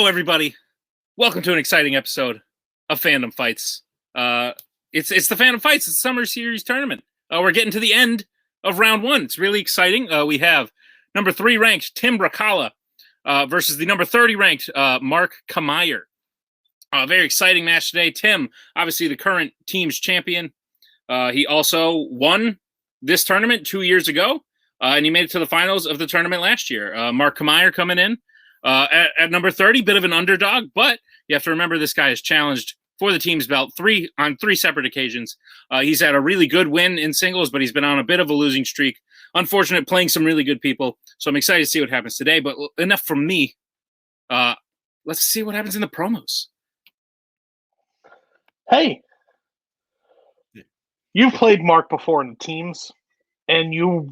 Hello, everybody. Welcome to an exciting episode of Fandom Fights. It's the Fandom Fights. It's the Summer Series Tournament. We're getting to the end of round one. It's really exciting. We have number 3 ranked Tim Brzakala versus the number 30 ranked Mark Camire. Very exciting match today. Tim, obviously the current team's champion. He also won this tournament 2 years ago, and he made it to the finals of the tournament last year. Mark Camire coming in at number 30, bit of an underdog, but you have to remember this guy has challenged for the team's belt on three separate occasions. He's had a really good win in singles, but he's been on a bit of a losing streak. Unfortunate, playing some really good people. So I'm excited to see what happens today, but enough from me. Let's see what happens in the promos. Hey, you've played Mark before in the teams, and you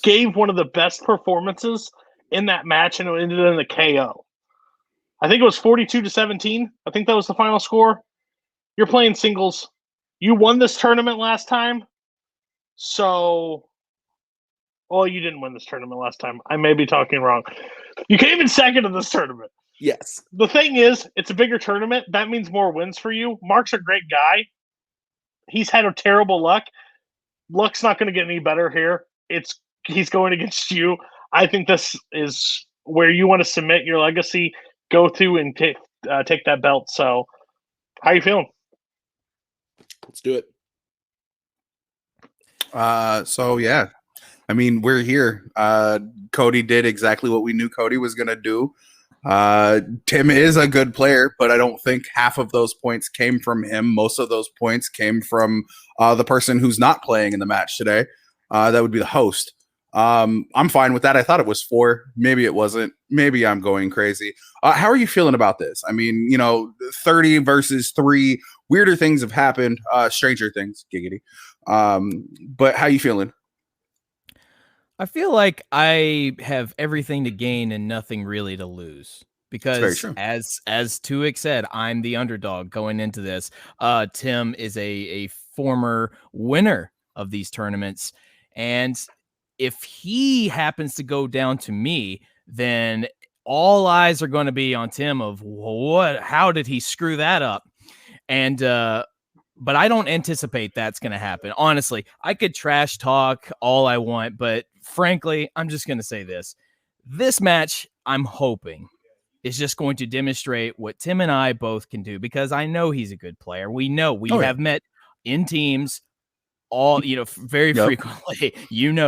gave one of the best performances in that match, and it ended in a KO. I think it was 42-17. I think that was the final score. You're playing singles. You won this tournament last time. So, well, you didn't win this tournament last time. I may be talking wrong. You came in second in this tournament. Yes. The thing is, it's a bigger tournament. That means more wins for you. Mark's a great guy. He's had a terrible luck. Luck's not going to get any better here. He's going against you. I think this is where you want to submit your legacy, go through and take that belt. So, how are you feeling? Let's do it. So yeah, I mean, we're here. Cody did exactly what we knew Cody was going to do. Tim is a good player, but I don't think half of those points came from him. Most of those points came from the person who's not playing in the match today. That would be the host. I'm fine with that. I thought it was 4. Maybe it wasn't. Maybe I'm going crazy. How are you feeling about this? I mean, 30 versus 3. Weirder things have happened. Stranger things, giggity. But how you feeling? I feel like I have everything to gain and nothing really to lose. Because as TWOHIG'S said, I'm the underdog going into this. Tim is a former winner of these tournaments. And if he happens to go down to me, then all eyes are going to be on Tim of how did he screw that up? And, but I don't anticipate that's going to happen. Honestly, I could trash talk all I want, but frankly, I'm just going to say this match, I'm hoping is just going to demonstrate what Tim and I both can do, because I know he's a good player. We know we have met in teams very frequently, he and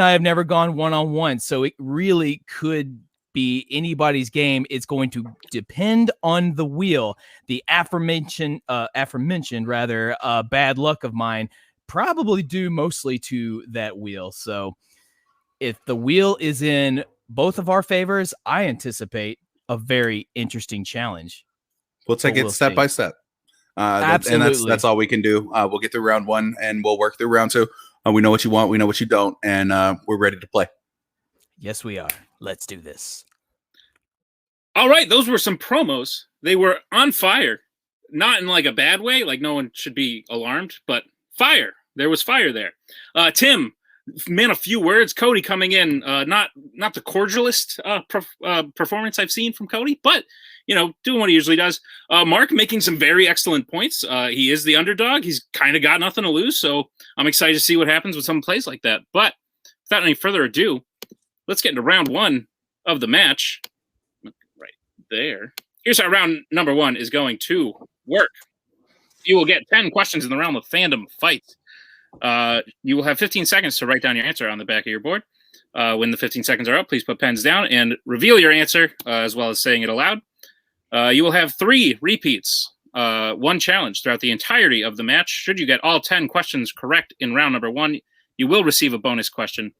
I have never gone one-on-one. So it really could be anybody's game. It's going to depend on the wheel. The aforementioned bad luck of mine probably due mostly to that wheel. So if the wheel is in both of our favors, I anticipate a very interesting challenge. We'll take it step by step. Absolutely. And that's all we can do. We'll get through round 1 and we'll work through round 2. We know what you want. We know what you don't. And we're ready to play. Yes, we are. Let's do this. All right. Those were some promos. They were on fire. Not in like a bad way. Like no one should be alarmed, but fire. There was fire there. Tim, man, a few words. Cody coming in. Not the cordialist performance I've seen from Cody, but doing what he usually does. Mark making some very excellent points. He is the underdog. He's kind of got nothing to lose, so I'm excited to see what happens when someone plays like that. But without any further ado, let's get into round 1 of the match. Right there. Here's how round number 1 is going to work. You will get 10 questions in the realm of fandom fights. You will have 15 seconds to write down your answer on the back of your board. When the 15 seconds are up, please put pens down and reveal your answer, as well as saying it aloud. You will have 3 repeats, 1 challenge throughout the entirety of the match. Should you get all 10 questions correct in round number 1, you will receive a bonus question.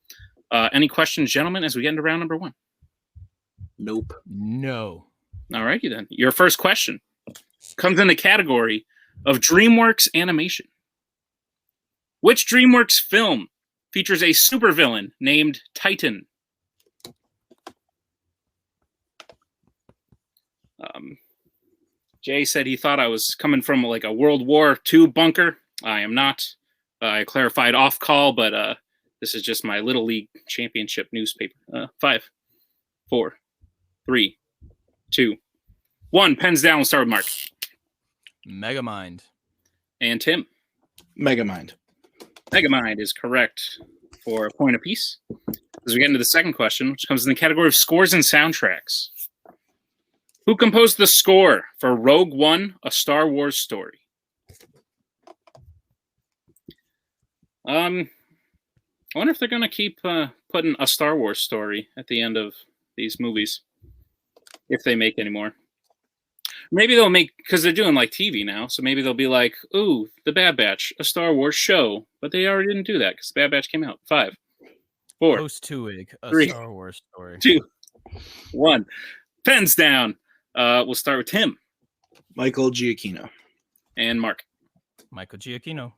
Any questions, gentlemen, as we get into round number 1? Nope. No. All righty then. Your first question comes in the category of DreamWorks Animation. Which DreamWorks film features a supervillain named Titan? Jay said he thought I was coming from like a World War II bunker. I am not. I clarified off call, but this is just my Little League Championship newspaper. 5, 4, 3, 2, 1. Pens down. We'll start with Mark. Megamind. And Tim. Megamind. Megamind is correct for a point apiece. As we get into the second question, which comes in the category of scores and soundtracks. Who composed the score for Rogue One, A Star Wars Story? I wonder if they're going to keep putting A Star Wars Story at the end of these movies, if they make any more. Maybe they'll make, because they're doing like TV now, so maybe they'll be like, ooh, The Bad Batch, a Star Wars show. But they already didn't do that because The Bad Batch came out. 5, 4, Post TWOHIG, a 3, Star Wars story. 2, 1. Pens down. We'll start with Tim. Michael Giacchino. And Mark. Michael Giacchino.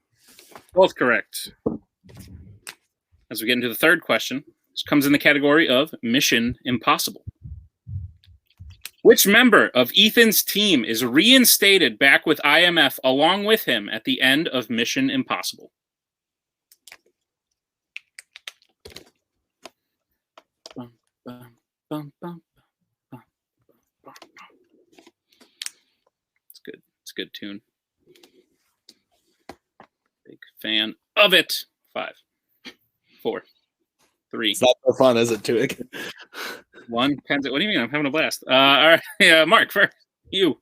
Both correct. As we get into the third question, this comes in the category of Mission Impossible. Which member of Ethan's team is reinstated back with IMF along with him at the end of Mission Impossible? Bum, bum, bum, bum, bum, bum, bum. It's good. It's a good tune. Big fan of it. 5, 4, 3. It's not so fun, is it, TWOHIG? 1. What do you mean? I'm having a blast. All right, yeah, Mark, first, you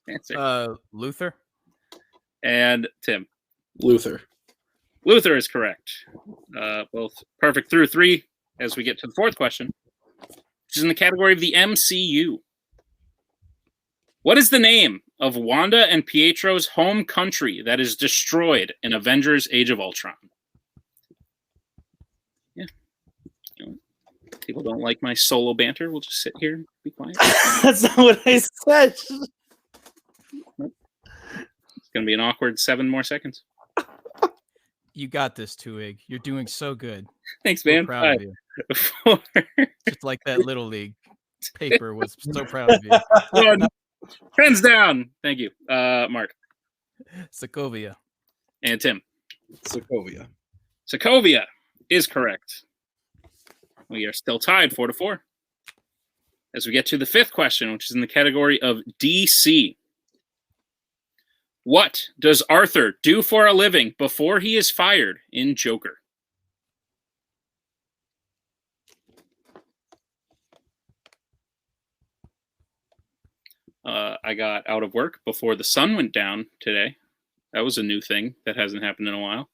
answer. Luther. And Tim. Luther. Luther is correct. Both perfect through 3 as we get to the fourth question, which is in the category of the MCU. What is the name of Wanda and Pietro's home country that is destroyed in Avengers Age of Ultron? Yeah. You know, people don't like my solo banter. We'll just sit here and be quiet. That's not what I said. It's going to be an awkward 7 more seconds. You got this, TWOHIG. You're doing so good. Thanks, man. We're proud of 5, 4, Just like that Little League paper was so proud of you. 1. Pens down. Thank you. Mark. Sokovia. And Tim. Sokovia. Sokovia is correct. We are still tied 4-4. As we get to the fifth question, which is in the category of DC. What does Arthur do for a living before he is fired in Joker? I got out of work before the sun went down today. That was a new thing that hasn't happened in a while.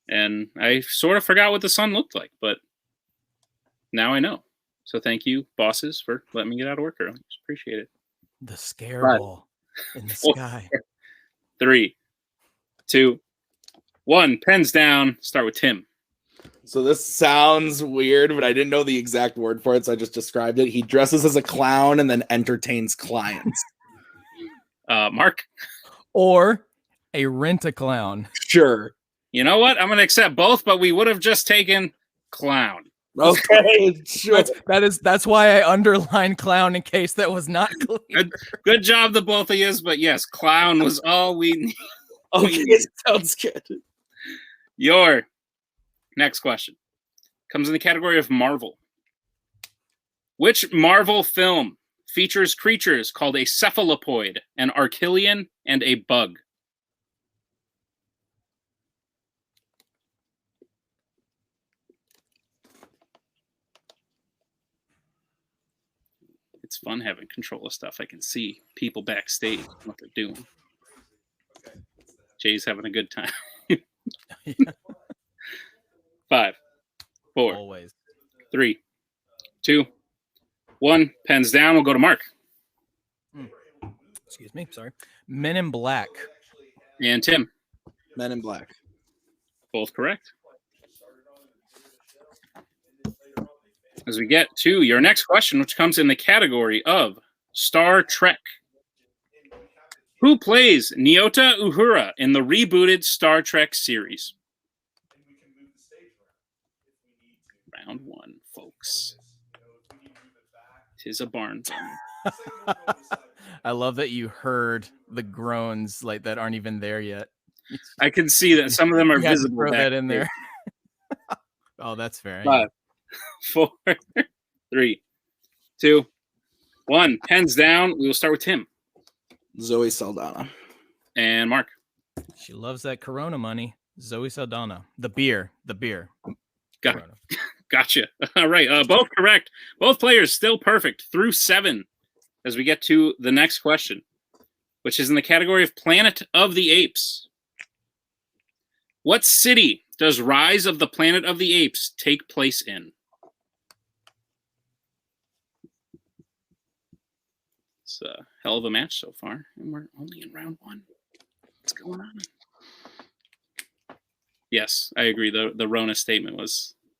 And I sort of forgot what the sun looked like, but now I know. So thank you, bosses, for letting me get out of work early. Just appreciate it. The scare ball in the sky. 3, 2, 1. Pens down. Start with Tim. So this sounds weird, but I didn't know the exact word for it, so I just described it. He dresses as a clown and then entertains clients. Mark. Or a rent-a-clown. Sure. You know what? I'm going to accept both, but we would have just taken clown. Okay, sure. That's why I underlined clown in case that was not clear. Good job, the both of you. But yes, clown was all we need. Okay, sounds good. Your next question comes in the category of Marvel. Which Marvel film features creatures called a cephalopoid, an archillion, and a bug? It's fun having control of stuff. I can see people backstage, what they're doing. Jay's having a good time. 5, 4, Always. 3, 2, 1. Pens down. We'll go to Mark. Excuse me. Sorry. Men in Black. And Tim. Men in Black. Both correct. As we get to your next question, which comes in the category of Star Trek. Who plays Nyota Uhura in the rebooted Star Trek series? Round 1, folks. 'Tis a barn burner. I love that you heard the groans like that aren't even there yet. I can see that some of them are You had to visible. throw back that in there. there. Oh, that's fair. 5, 4, 3, 2, 1. Pens down. We will start with Tim. Zoe Saldana. And Mark. She loves that Corona money. Zoe Saldana. The beer. Gotcha. All right. Both correct. Both players still perfect through 7 as we get to the next question, which is in the category of Planet of the Apes. What city does Rise of the Planet of the Apes take place in? It's a hell of a match so far, and we're only in round 1. What's going on? Yes, I agree. The Rona statement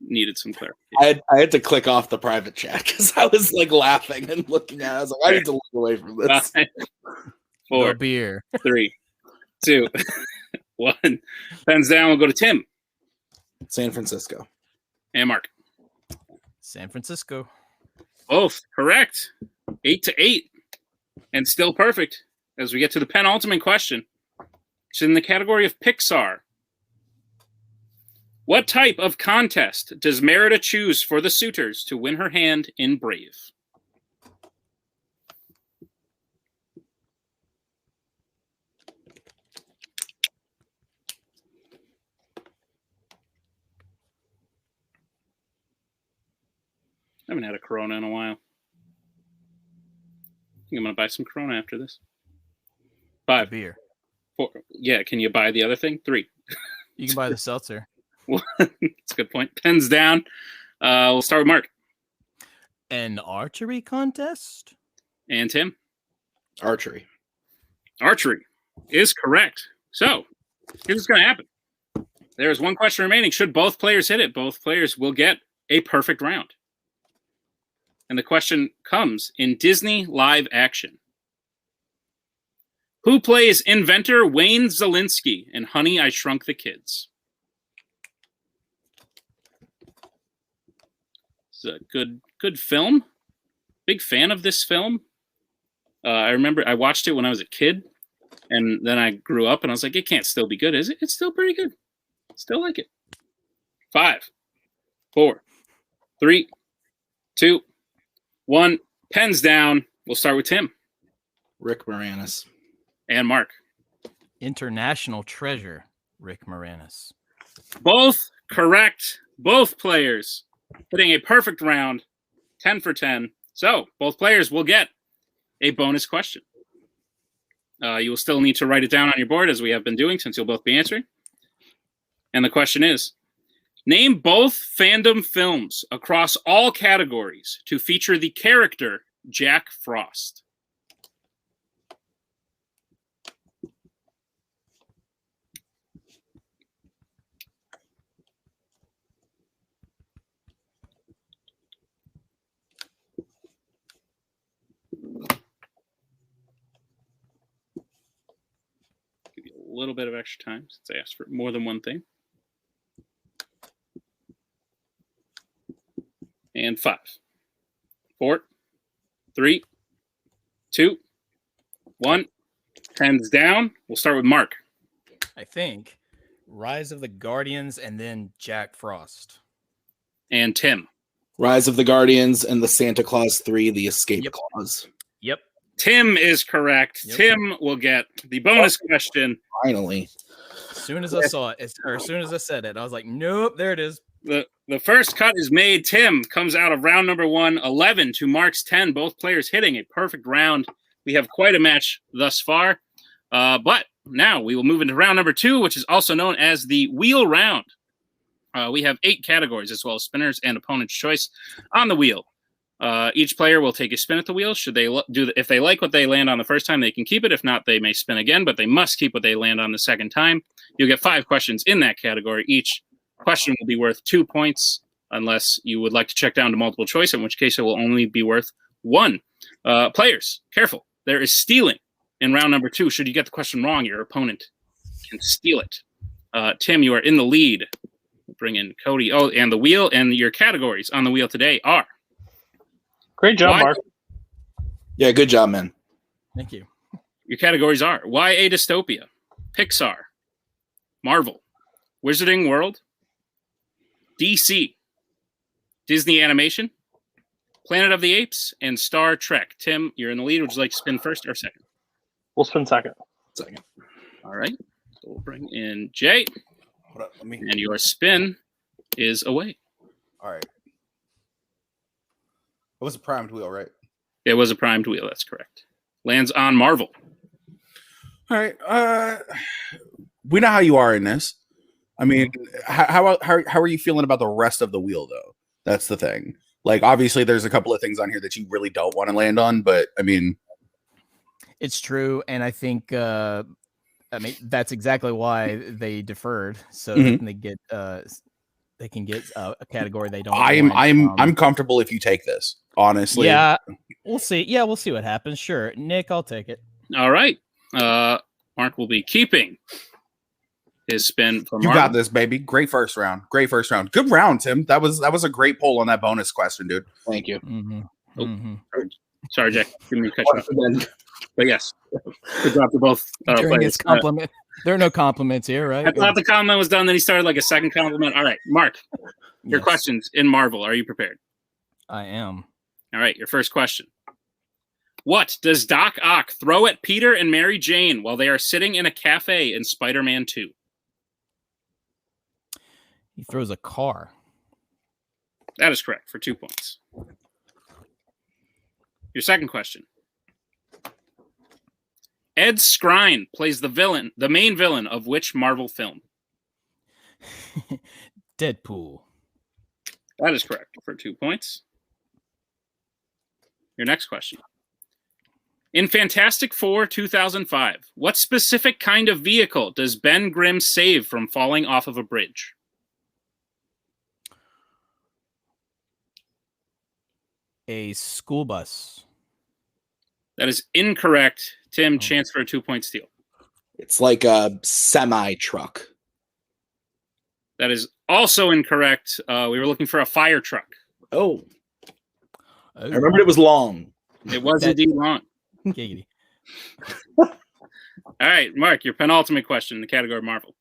needed some clarification. I had to click off the private chat because I was like laughing and looking at it. I was like, I need to look away from this. 5, 4, No beer. 3, 2, 1. Pens down. We'll go to Tim. San Francisco. And Mark. San Francisco. Both correct. 8-8. And still perfect as we get to the penultimate question. It's in the category of Pixar. What type of contest does Merida choose for the suitors to win her hand in Brave? I haven't had a Corona in a while. I think I'm going to buy some Corona after this. 5. Beer. 4. Yeah, can you buy the other thing? 3. You can buy the seltzer. That's a good point. Pens down. We'll start with Mark. An archery contest? And Tim. Archery. Archery is correct. So, here's what's going to happen. There is one question remaining. Should both players hit it, both players will get a perfect round. And the question comes in Disney live action. Who plays inventor Wayne Zelinsky in Honey, I Shrunk the Kids? It's a good film. Big fan of this film. I remember I watched it when I was a kid, and then I grew up, and I was like, it can't still be good, is it? It's still pretty good. Still like it. 5, 4, 3, 2, 1. Pens down. We'll start with Tim. Rick Moranis. And Mark. International treasure, Rick Moranis. Both correct. Both players hitting a perfect round. 10 for 10. So both players will get a bonus question. You will still need to write it down on your board as we have been doing since you'll both be answering. And the question is, name both fandom films across all categories to feature the character Jack Frost. Give you a little bit of extra time since I asked for more than one thing. And 5, 4, 3, 2, 1. Pens down. We'll start with Mark. I think Rise of the Guardians and then Jack Frost. And Tim. Rise of the Guardians and the Santa Claus 3, the Escape Clause. Yep. Tim is correct. Yep. Tim will get the bonus question. Finally. As soon as I saw it, or as soon as I said it, I was like, nope, there it is. The first cut is made. Tim comes out of round number 1, 11 to Mark's 10. Both players hitting a perfect round. We have quite a match thus far. But now we will move into round number 2, which is also known as the wheel round. We have 8 categories as well as spinners and opponent's choice on the wheel. Each player will take a spin at the wheel. Should they if they like what they land on the first time, they can keep it. If not, they may spin again, but they must keep what they land on the second time. You'll get 5 questions in that category. Each question will be worth 2 points unless you would like to check down to multiple choice, in which case it will only be worth 1. Players, careful. There is stealing in round number 2. Should you get the question wrong, your opponent can steal it. Tim, you are in the lead. We'll bring in Cody. Oh, and the wheel and your categories on the wheel today are. Great job, Mark. Yeah, good job, man. Thank you. Your categories are YA Dystopia, Pixar, Marvel, Wizarding World, DC, Disney Animation, Planet of the Apes, and Star Trek. Tim, you're in the lead. Would you like to spin first or second? We'll spin second. Second. All right. So we'll bring in Jay. Hold on, And your spin is away. All right. It was a primed wheel, right? It was a primed wheel. That's correct. Lands on Marvel. All right. We know how you are in this. I mean, how are you feeling about the rest of the wheel, though? That's the thing. Like, obviously, there's a couple of things on here that you really don't want to land on, but I mean, it's true, and I think that's exactly why they deferred, so they can get a category they don't. I'm comfortable if you take this. Honestly, yeah, we'll see. Yeah, we'll see what happens. Sure, Nick, I'll take it. All right. Mark will be keeping his spin for you Marvel. got this, baby. Great first round. Good round, Tim. That was a great poll on that bonus question, dude. Thank you. Sorry, Jack. Give me a cut you. But yes, good job to both players. Compliment. There are no compliments here, right? I thought the compliment was done. Then he started like a second compliment. All right, Mark, your questions in Marvel. Are you prepared? I am. All right, your first question. What does Doc Ock throw at Peter and Mary Jane while they are sitting in a cafe in Spider-Man 2? He throws a car. That is correct for 2 points. Your second question. Ed Skrein plays the main villain of which Marvel film? Deadpool. That is correct for 2 points. Your next question. In Fantastic Four 2005, what specific kind of vehicle does Ben Grimm save from falling off of a bridge? A school bus. That is incorrect. Tim, chance for a 2-point steal. It's like a semi-truck. That is also incorrect. We were looking for a fire truck. Oh. I remembered it was long. It was indeed long. Giggity. All right, Mark, your penultimate question in the category Marvel.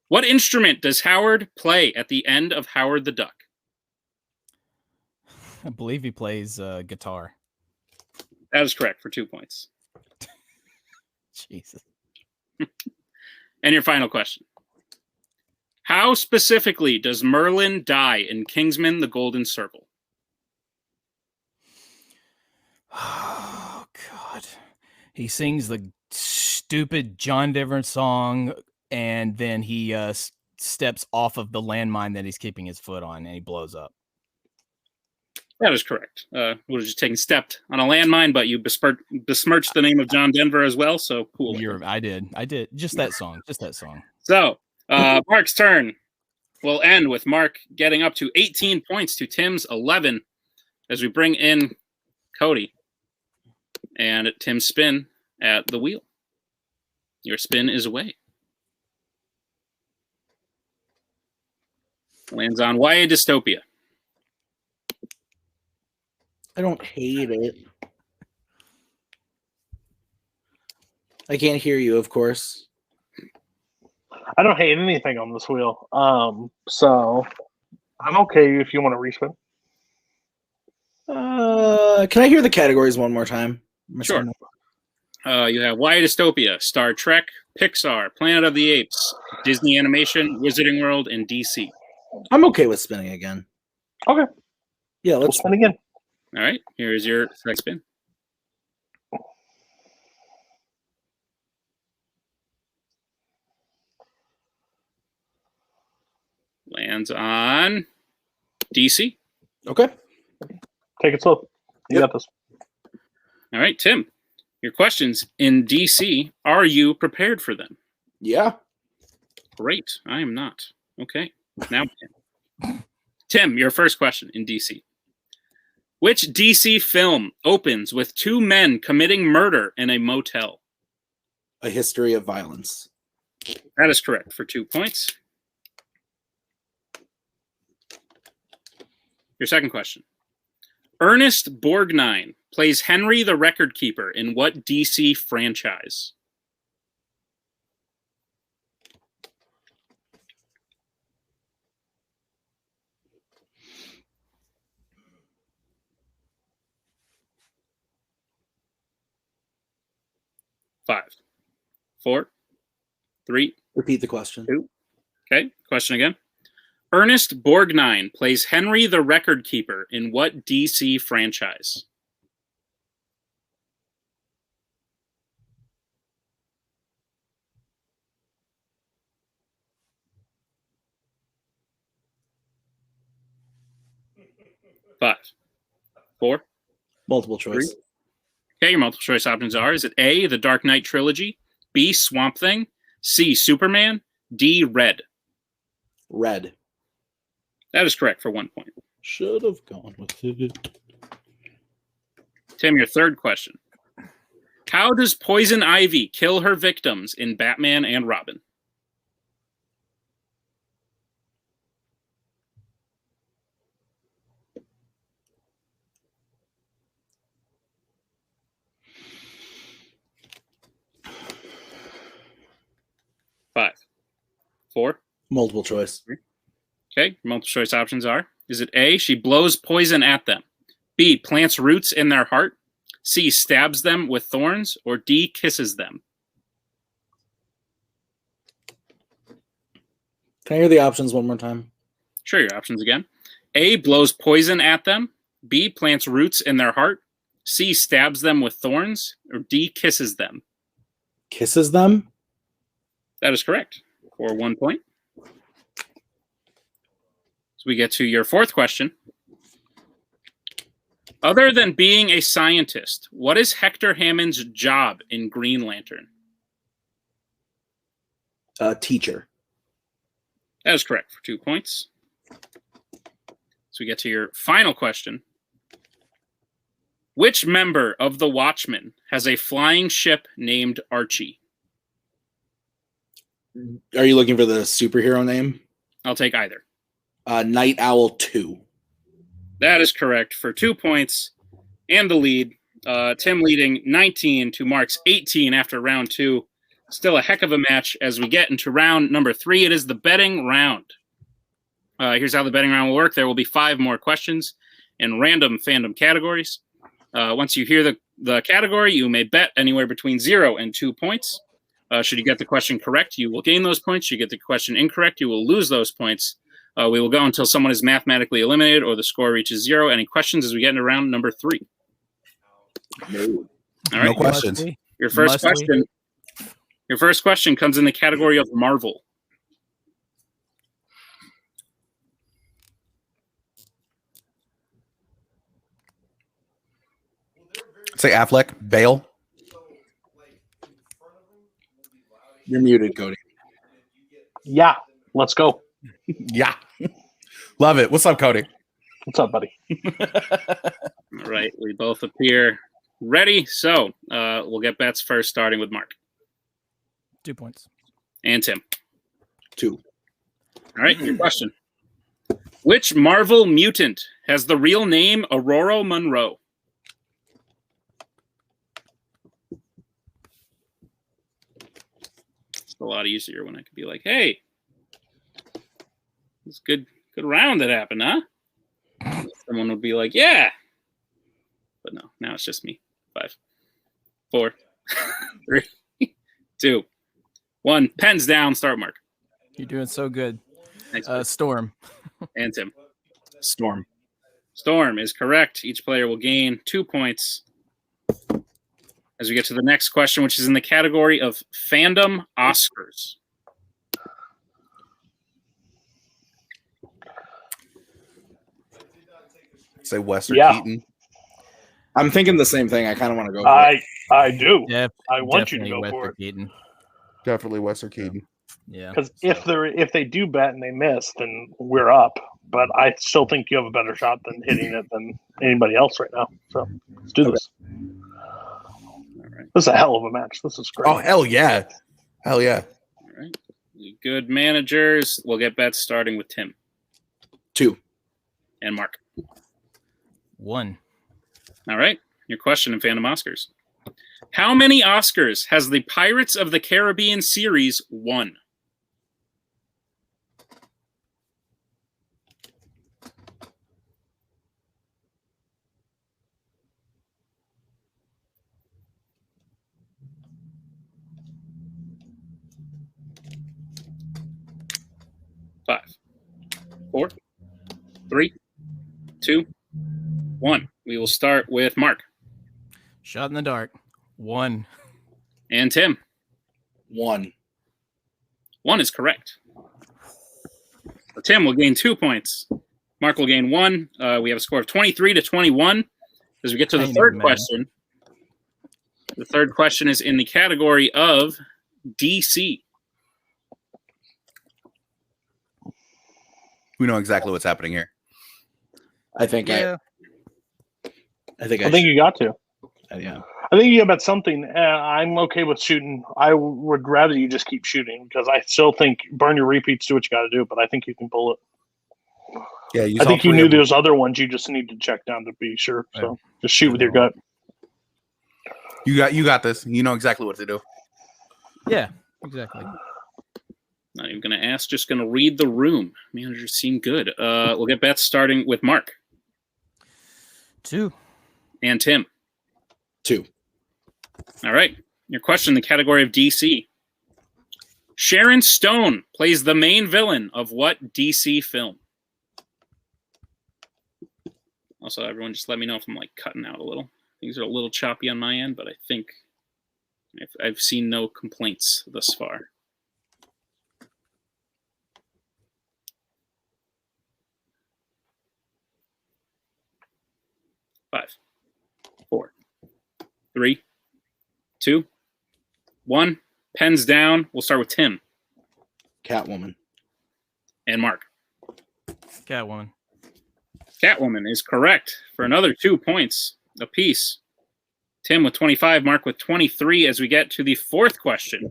What instrument does Howard play at the end of Howard the Duck? I believe he plays guitar. That is correct for 2 points. Jesus. And your final question. How specifically does Merlin die in Kingsman: The Golden Circle? Oh, God. He sings the stupid John Denver song, and then he steps off of the landmine that he's keeping his foot on, and he blows up. That is correct. Would have just taken stepped on a landmine, but you besmirched the name of John Denver as well, so cool. I did. Just that song. So, Mark's turn will end with Mark getting up to 18 points to Tim's 11 as we bring in Cody and Tim's spin at the wheel. Your spin is away. Lands on YA Dystopia. I don't hate it. I can't hear you, of course. I don't hate anything on this wheel. So I'm okay if you want to respin. Can I hear the categories one more time? Sure. You have YA Dystopia, Star Trek, Pixar, Planet of the Apes, Disney Animation, Wizarding World, and DC. I'm okay with spinning again. Okay. Yeah, let's spin again. All right, here's your next spin. Lands on DC. Okay. Take it slow. You got this. All right, Tim. Your questions in DC. Are you prepared for them? Yeah. Great. I am not. Okay. Now, Tim, your first question in DC. Which DC film opens with two men committing murder in a motel? A History of Violence. That is correct for 2 points. Your second question. Ernest Borgnine plays Henry the Record Keeper in what DC franchise? 5, 4, 3. Repeat the question. 2. Okay, question again. Ernest Borgnine plays Henry the Record Keeper in what DC franchise? Five, 4. Multiple choice. 3. Okay, your multiple choice options are: is it A, the Dark Knight trilogy, B, Swamp Thing, C, Superman, D, Red? Red. That is correct for 1 point. Should have gone with it. Tim, your third question. How does Poison Ivy kill her victims in Batman and Robin? Five, 4. Multiple choice. Okay, multiple choice options are: is it A, she blows poison at them, B, plants roots in their heart, C, stabs them with thorns, or D, kisses them? Can I hear the options one more time? Sure, your options again. A, blows poison at them, B, plants roots in their heart, C, stabs them with thorns, or D, kisses them? Kisses them? That is correct for 1 point. So we get to your fourth question. Other than being a scientist, what is Hector Hammond's job in Green Lantern? Teacher. That is correct for 2 points. So we get to your final question. Which member of the Watchmen has a flying ship named Archie? Are you looking for the superhero name? I'll take either. Night Owl 2. That is correct for 2 points and the lead. Tim leading 19 to Mark's 18 after round 2. Still a heck of a match as we get into round number 3. It is the betting round. Here's how the betting round will work. There will be 5 more questions in random fandom categories. Once you hear the category, you may bet anywhere between 0 and 2 points. Should you get the question correct, you will gain those points. Should you get the question incorrect, you will lose those points. We will go until someone is mathematically eliminated or the score reaches 0. Any questions as we get into round number 3? No. All right. No questions. Your first question. Your first question comes in the category of Marvel. Say Affleck, Vail. You're muted, Cody. Yeah, let's go. Yeah. Love it. What's up, Cody? What's up, buddy? All right. We both appear ready. So we'll get bets first, starting with Mark. 2 points. And Tim. 2. All right. Your question. Which Marvel mutant has the real name Aurora Monroe? It's a lot easier when I could be like, hey, it's good round that happened, huh? Someone would be like, yeah. But no, now it's just me. 5, 4, 3, 2, 1. Pens down. Start, Mark. You're doing so good. Thanks, Storm. and Tim. Storm. Storm is correct. Each player will gain 2 points. As we get to the next question, which is in the category of Fandom Oscars. Say Wester Yeah. Keaton. I'm thinking the same thing. I kind of want to go for it. I do. Def- I want you to definitely go for Wester it. Keaton. Definitely Wester Keaton. Yeah. Because if they do bet and they miss, then we're up. But I still think you have a better shot than hitting it than anybody else right now. So let's do this. All right. This is a hell of a match. This is great. Oh, hell yeah. Hell yeah. All right. You good managers. We'll get bets starting with Tim 2. and Mark. 1. All right. Your question in Fandom Oscars. How many Oscars has the Pirates of the Caribbean series won? 5, 4, 3, 2, 1. We will start with Mark. Shot in the dark. 1. And Tim. 1. 1 is correct. So Tim will gain 2 points. Mark will gain 1. We have a score of 23-21. As we get to the third question. The third question is in the category of DC. We know exactly what's happening here. I think Yeah. I think you got to. Yeah. I think you got about something. I'm okay with shooting. I would rather you just keep shooting because I still think burn your repeats, do what you got to do. But I think you can pull it. Yeah, I think you knew those other ones. You just need to check down to be sure. So just shoot with your gut. You got this. You know exactly what to do. Yeah, exactly. Not even going to ask, just going to read the room. Managers seem good. We'll get bets starting with Mark. 2. And Tim. 2. All right. Your question in the category of DC. Sharon Stone plays the main villain of what DC film? Also, everyone just let me know if I'm like cutting out a little. Things are a little choppy on my end, but I think I've seen no complaints thus far. Five, 4, 3, 2, 1. Pens down. We'll start with Tim. Catwoman. And Mark. Catwoman. Catwoman is correct for another 2 points apiece. Tim with 25, Mark with 23 as we get to the fourth question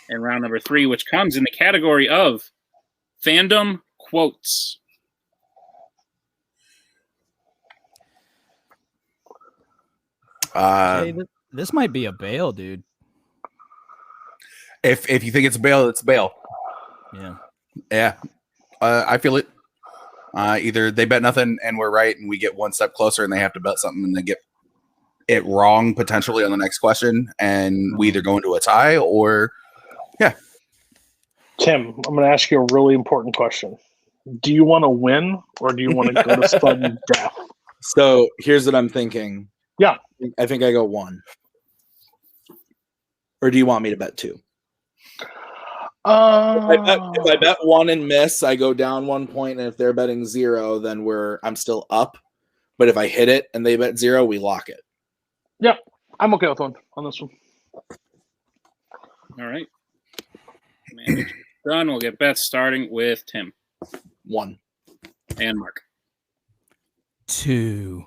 in round number 3, which comes in the category of fandom quotes. Hey, this might be a bail, dude. If you think it's bail, it's bail. Yeah. Yeah. I feel it. Either they bet nothing and we're right and we get one step closer and they have to bet something and they get it wrong potentially on the next question and we either go into a tie or Tim, I'm going to ask you a really important question. Do you want to win or do you want to go to sudden death? So here's what I'm thinking. Yeah. I think I go 1. Or do you want me to bet 2? If I bet 1 and miss, I go down 1 point, and if they're betting 0, then I'm still up. But if I hit it and they bet 0, we lock it. Yeah, I'm okay with 1 on this one. All right. Manager's done. We'll get bets starting with Tim. 1. And Mark. 2.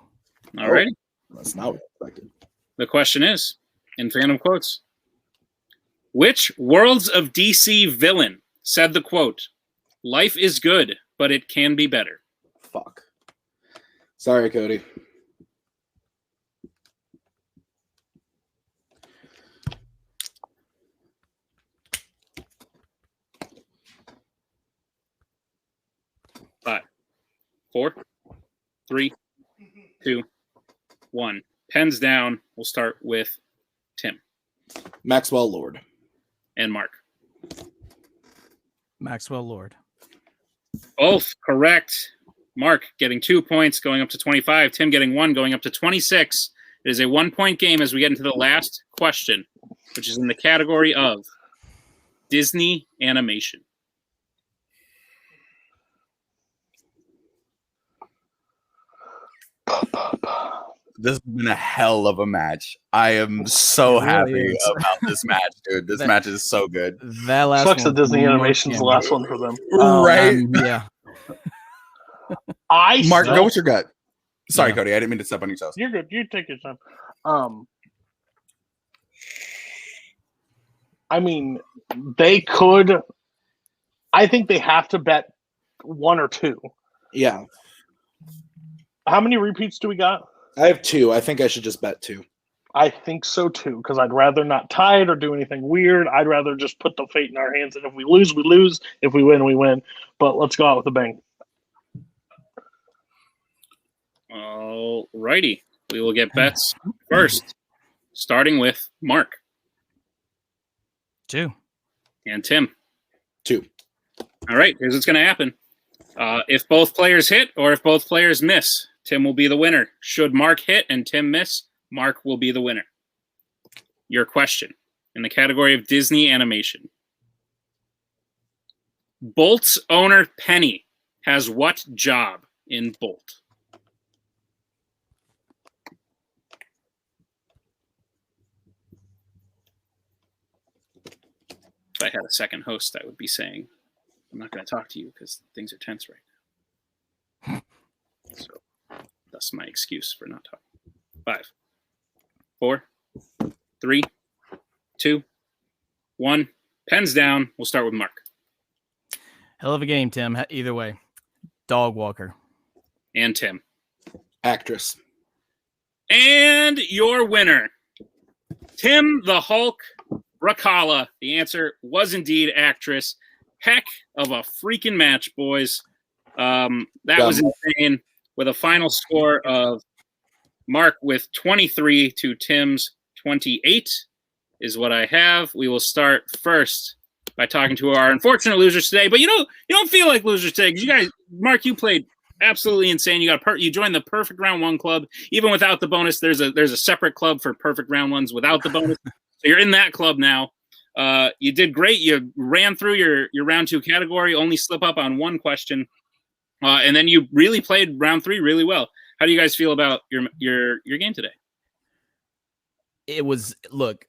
All right. That's not what I expected. The question is, in fandom quotes, which Worlds of DC villain said the quote, "Life is good, but it can be better"? Fuck. Sorry, Cody. Five, 4, 3, 2, 1. Pens down. We'll start with Tim. Maxwell Lord. And Mark. Maxwell Lord. Both correct. Mark getting 2 points, going up to 25. Tim getting 1, going up to 26. It is a 1-point game as we get into the last question, which is in the category of Disney animation. This has been a hell of a match. I am so happy about this match, dude. This match is so good. That last sucks that Disney Animation's the last one for them. Right? Yeah. Mark, go with your gut. Sorry, Cody. I didn't mean to step on your toes. You're good. You take your time. I mean, they could. I think they have to bet 1 or 2. Yeah. How many repeats do we got? I have 2. I think I should just bet 2. I think so too, because I'd rather not tie it or do anything weird. I'd rather just put the fate in our hands, and if we lose, we lose. If we win, we win. But let's go out with a bang. All righty. We will get bets first, starting with Mark. 2. And Tim. 2. All right, here's what's going to happen. If both players hit or if both players miss, Tim will be the winner. Should Mark hit and Tim miss, Mark will be the winner. Your question in the category of Disney animation. Bolt's owner, Penny, has what job in Bolt? If I had a second host, I would be saying, I'm not going to talk to you because things are tense right now. So that's my excuse for not talking. 5, 4, 3, 2, 1. Pens down. We'll start with Mark. Hell of a game, Tim. Either way. Dog walker. And Tim. Actress. And your winner, Tim the Hulk Brzakala. The answer was indeed actress. Heck of a freaking match, boys. That was insane. With a final score of Mark with 23 to Tim's 28 is what I have. We will start first by talking to our unfortunate losers today. But you don't feel like losers today because you guys, Mark, you played absolutely insane. You joined the perfect round one club. Even without the bonus, there's a separate club for perfect round ones without the bonus. So you're in that club now. You did great. You ran through your round 2 category, only slip up on one question. And then you really played round 3 really well. How do you guys feel about your game today? It was, look,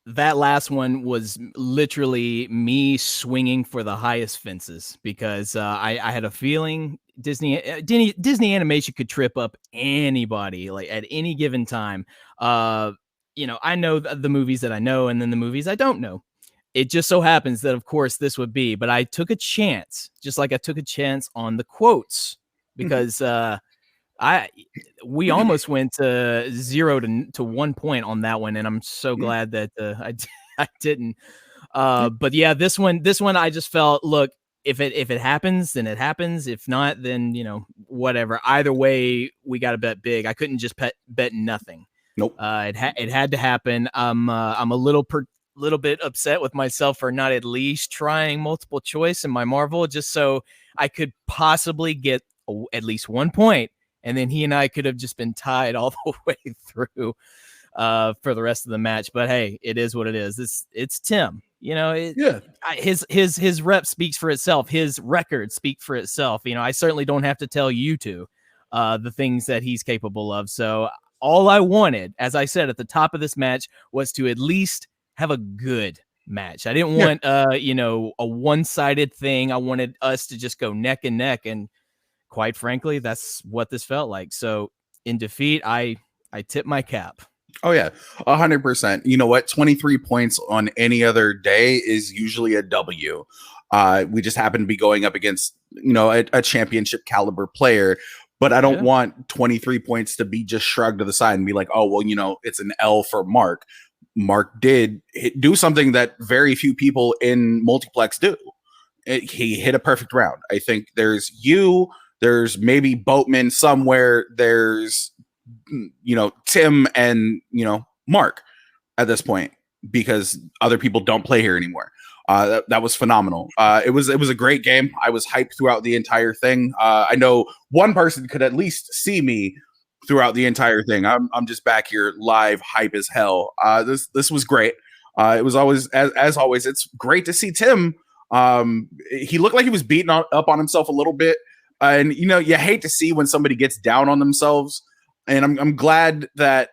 that last one was literally me swinging for the highest fences because I had a feeling Disney animation could trip up anybody like at any given time. I know the movies that I know and then the movies I don't know. It just so happens that, of course, this would be, but I took a chance, just like I took a chance on the quotes because we almost went to 0 to 1 point on that one, and I'm so glad that I didn't. But yeah, this one I just felt, look, if it happens, then it happens. If not, then whatever. Either way, we got to bet big. I couldn't just bet nothing. Nope. It had to happen. I'm a little bit upset with myself for not at least trying multiple choice in my Marvel, just so I could possibly get at least 1 point. And then he and I could have just been tied all the way through for the rest of the match. But hey, it is what it is. It's Tim. His rep speaks for itself. His record speaks for itself. I certainly don't have to tell you two the things that he's capable of. So all I wanted, as I said at the top of this match, was to at least have a good match. I didn't want a one-sided thing. I wanted us to just go neck and neck, and quite frankly, that's what this felt like. So in defeat, I tip my cap. Oh yeah, 100%. You know what? 23 points on any other day is usually a W. We just happen to be going up against a championship caliber player, but I don't want 23 points to be just shrugged to the side and be like, oh well, it's an L for Mark. Mark did do something that very few people in Multiplex do. He hit a perfect round. I think there's maybe Boatman somewhere. There's, Tim and, Mark at this point because other people don't play here anymore. That was phenomenal. It was a great game. I was hyped throughout the entire thing. I know one person could at least see me throughout the entire thing. I'm just back here live, hype as hell. This was great. It was always, as always, it's great to see Tim. He looked like he was beating up on himself a little bit. And you hate to see when somebody gets down on themselves. And I'm glad that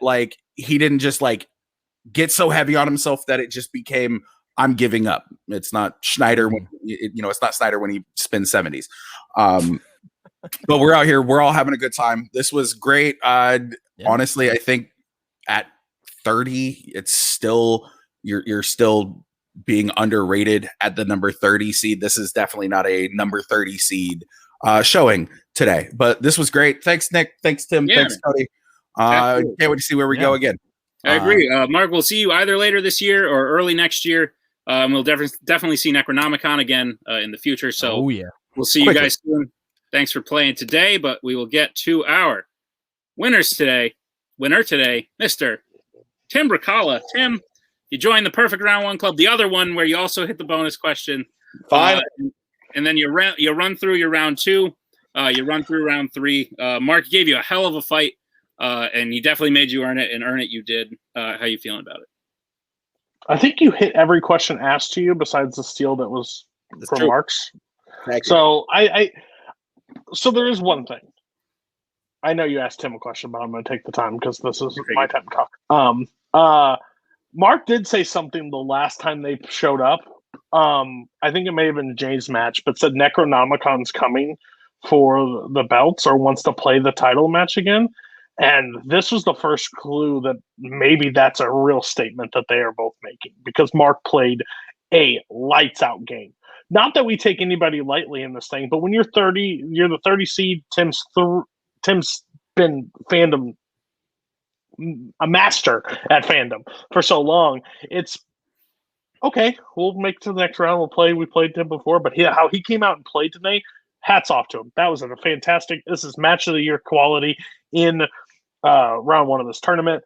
he didn't just get so heavy on himself that it just became, I'm giving up. It's not Schneider when it's not Snyder when he spins 70s. But we're out here. We're all having a good time. This was great. Honestly, I think at 30, it's still you're still being underrated at the number 30 seed. This is definitely not a number 30 seed showing today. But this was great. Thanks, Nick. Thanks, Tim. Yeah, thanks, Cody. Can't wait to see where we go again. I agree. Mark, we'll see you either later this year or early next year. We'll definitely see Necronomicon again in the future. So we'll see you guys soon. Thanks for playing today, but we will get to our winner today, Mr. Tim Brzakala. Tim, you joined the Perfect Round 1 Club, the other one where you also hit the bonus question. Fine. and then you run through your round 2. You run through round 3. Mark gave you a hell of a fight, and he definitely made you earn it, and earn it you did. How you feeling about it? I think you hit every question asked to you besides the steal that was from Mark's. So so there is one thing. I know you asked Tim a question, but I'm going to take the time because this is my time to talk. Mark did say something the last time they showed up. I think it may have been Jay's match, but said Necronomicon's coming for the belts or wants to play the title match again. And this was the first clue that maybe that's a real statement that they are both making, because Mark played a lights out game. Not that we take anybody lightly in this thing, but when you're 30, you're the 30 seed. Tim's been fandom a master at fandom for so long. It's okay. We'll make it to the next round. We'll play. We played Tim before, but how he came out and played today, hats off to him. That was a fantastic. This is match of the year quality in round 1 of this tournament.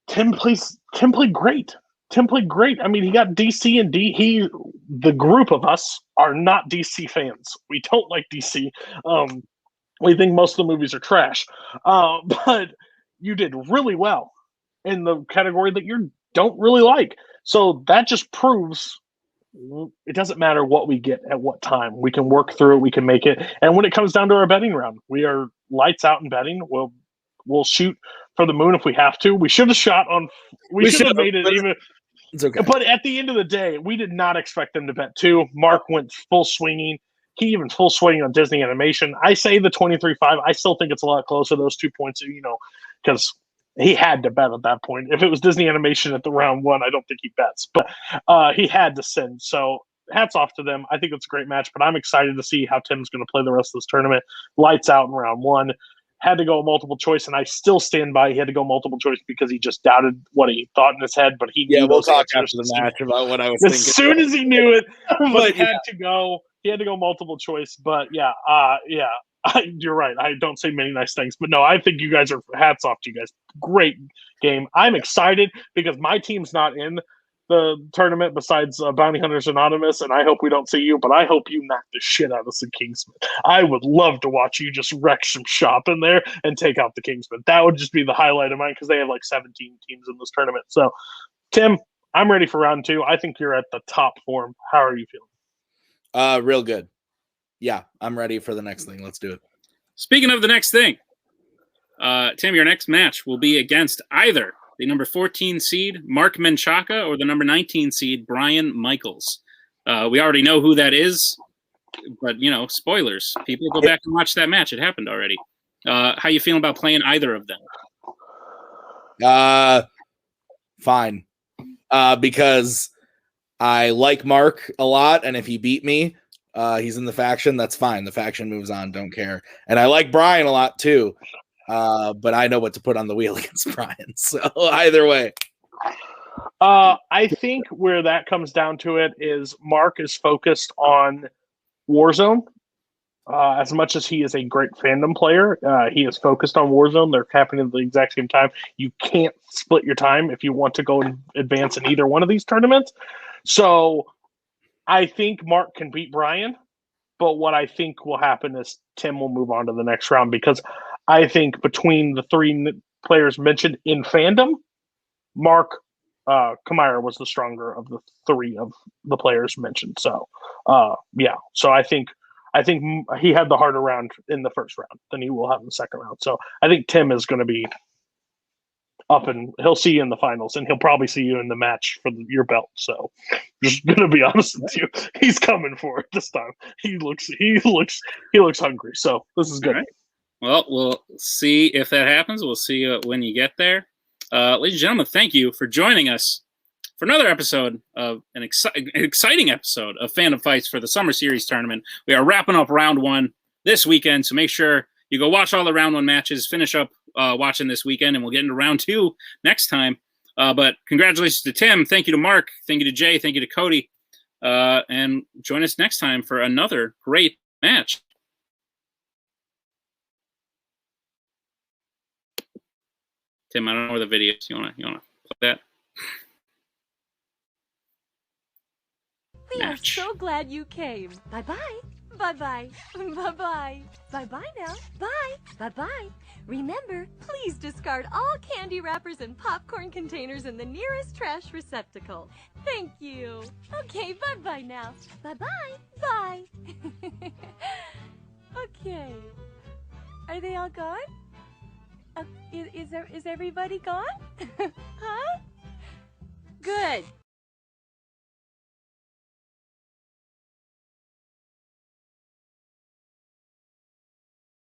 Tim played great. Tim played great. I mean, he got DC and D. The group of us are not DC fans. We don't like DC. We think most of the movies are trash. But you did really well in the category that you don't really like. So that just proves it doesn't matter what we get at what time. We can work through it. We can make it. And when it comes down to our betting round, we are lights out in betting. We'll shoot for the moon if we have to. We should have shot on. We should have made it even. It's okay. But at the end of the day, we did not expect them to bet 2. Mark went full swinging. He even full swinging on Disney Animation. I say the 23-5. I still think it's a lot closer, those 2 points, because he had to bet at that point. If it was Disney Animation at the round 1, I don't think he bets. But he had to send. So hats off to them. I think it's a great match, but I'm excited to see how Tim's going to play the rest of this tournament. Lights out in round 1. Had to go multiple choice, and I still stand by he had to go multiple choice because he just doubted what he thought in his head, but he knew we'll talk answers after the match about what I was as thinking. soon as he knew it, but he had to go multiple choice. But you're right. I don't say many nice things, but no, I think you guys are hats off to you guys. Great game. I'm excited because my team's not in the tournament besides Bounty Hunters Anonymous, and I hope we don't see you, but I hope you knock the shit out of some Kingsmen. I would love to watch you just wreck some shop in there and take out the Kingsmen. That would just be the highlight of mine because they have like 17 teams in this tournament. So, Tim, I'm ready for round 2. I think you're at the top form. How are you feeling? Real good. Yeah, I'm ready for the next thing. Let's do it. Speaking of the next thing, Tim, your next match will be against either the number 14 seed, Mark Menchaca, or the number 19 seed, Brian Michaels. We already know who that is, but, spoilers. People go back and watch that match. It happened already. How you feeling about playing either of them? Fine. Because I like Mark a lot, and if he beat me, he's in the faction, that's fine. The faction moves on, don't care. And I like Brian a lot, too. But I know what to put on the wheel against Brian. So either way. I think where that comes down to it is Mark is focused on Warzone. As much as he is a great fandom player, he is focused on Warzone. They're happening at the exact same time. You can't split your time if you want to go and advance in either one of these tournaments. So I think Mark can beat Brian. But what I think will happen is Tim will move on to the next round because I think between the 3 players mentioned in fandom, Mark Camire was the stronger of the 3 of the players mentioned. So, So I think he had the harder round in the first round than he will have in the second round. So I think Tim is going to be up, and he'll see you in the finals, and he'll probably see you in the match for your belt. So just going to be honest with you, he's coming for it this time. He looks hungry. So this is good. Right. Well, we'll see if that happens. We'll see when you get there. Ladies and gentlemen, thank you for joining us for another episode of an exciting episode of Fandom Fights for the Summer Series Tournament. We are wrapping up round 1 this weekend, so make sure you go watch all the round 1 matches, finish up watching this weekend, and we'll get into round 2 next time. But congratulations to Tim. Thank you to Mark. Thank you to Jay. Thank you to Cody. And join us next time for another great match. Tim, I don't know where the video is. You wanna play that? We are so glad you came. Bye-bye. Bye-bye. Bye-bye. Bye-bye now. Bye. Bye-bye. Remember, please discard all candy wrappers and popcorn containers in the nearest trash receptacle. Thank you. Okay, bye-bye now. Bye-bye. Bye. Okay. Are they all gone? Is everybody gone? Huh? Good.